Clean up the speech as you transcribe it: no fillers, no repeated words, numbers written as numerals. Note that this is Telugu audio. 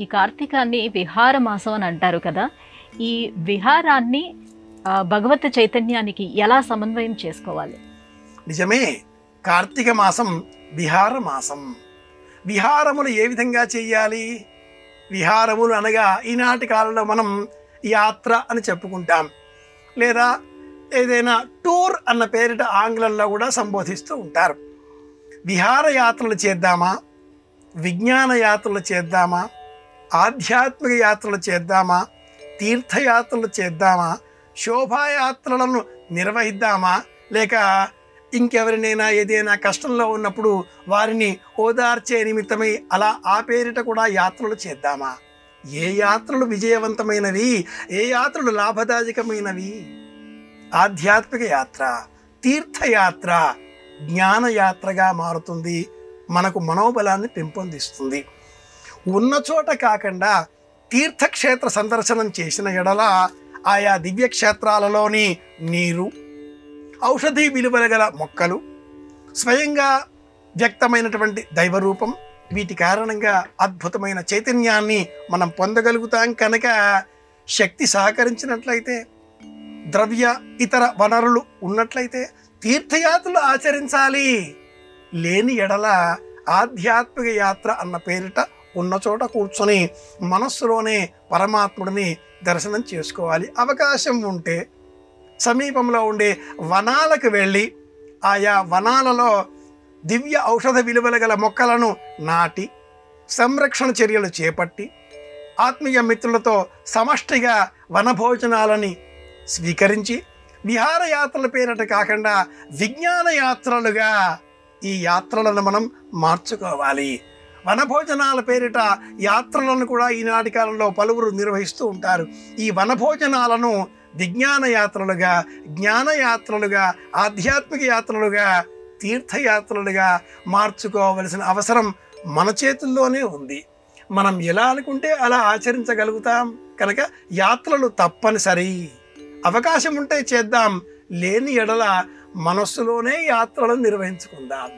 ఈ కార్తీకాన్ని విహార మాసం అని అంటారు కదా. ఈ విహారాన్ని భగవత్ చైతన్యానికి ఎలా సమన్వయం చేసుకోవాలి? నిజమే, కార్తీక మాసం విహార మాసం. విహారములు ఏ విధంగా చెయ్యాలి? విహారములు అనగా ఈనాటి కాలంలో మనం యాత్ర అని చెప్పుకుంటాం, లేదా ఏదైనా టూర్ అన్న పేరిట ఆంగ్లంలో కూడా సంబోధిస్తూ ఉంటారు. విహారయాత్రలు చేద్దామా, విజ్ఞాన యాత్రలు చేద్దామా, ఆధ్యాత్మిక యాత్రలు చేద్దామా, తీర్థయాత్రలు చేద్దామా, శోభాయాత్రలను నిర్వహిద్దామా, లేక ఇంకెవరినైనా ఏదైనా కష్టంలో ఉన్నప్పుడు వారిని ఓదార్చే నిమిత్తమై అలా ఆ పేరిట కూడా యాత్రలు చేద్దామా? ఏ యాత్రలు విజయవంతమైనవి, ఏ యాత్రలు లాభదాయకమైనవి? ఆధ్యాత్మిక యాత్ర, తీర్థయాత్ర జ్ఞానయాత్రగా మారుతుంది, మనకు మనోబలాన్ని పెంపొందిస్తుంది. ఉన్న చోట కాకుండా తీర్థక్షేత్ర సందర్శనం చేసిన ఎడల ఆయా దివ్యక్షేత్రాలలోని నీరు, ఔషధీ విలువల గల మొక్కలు, స్వయంగా వ్యక్తమైనటువంటి దైవరూపం, వీటి కారణంగా అద్భుతమైన చైతన్యాన్ని మనం పొందగలుగుతాం. కనుక శక్తి సహకరించినట్లయితే, ద్రవ్య ఇతర వనరులు ఉన్నట్లయితే తీర్థయాత్రలు ఆచరించాలి. లేని ఎడల ఆధ్యాత్మిక యాత్ర అన్న పేరిట ఉన్న చోట కూర్చొని మనస్సులోనే పరమాత్ముడిని దర్శనం చేసుకోవాలి. అవకాశం ఉంటే సమీపంలో ఉండే వనాలకు వెళ్ళి ఆయా వనాలలో దివ్య ఔషధ విలువల గల మొక్కలను నాటి సంరక్షణ చర్యలు చేపట్టి ఆత్మీయ మిత్రులతో సమష్టిగా వనభోజనాలని స్వీకరించి విహారయాత్రల పేరిట కాకుండా విజ్ఞాన యాత్రలుగా ఈ యాత్రలను మనం మార్చుకోవాలి. వనభోజనాల పేరిట యాత్రలను కూడా ఈనాటి కాలంలో పలువురు నిర్వహిస్తూ ఉంటారు. ఈ వనభోజనాలను విజ్ఞాన యాత్రలుగా, జ్ఞానయాత్రలుగా, ఆధ్యాత్మిక యాత్రలుగా, తీర్థయాత్రలుగా మార్చుకోవలసిన అవసరం మన చేతుల్లోనే ఉంది. మనం ఎలా అనుకుంటే అలా ఆచరించగలుగుతాం. కనుక యాత్రలు తప్పనిసరి. అవకాశం ఉంటే చేద్దాం, లేని ఎడల మనస్సులోనే యాత్రలను నిర్వహించుకుందాం.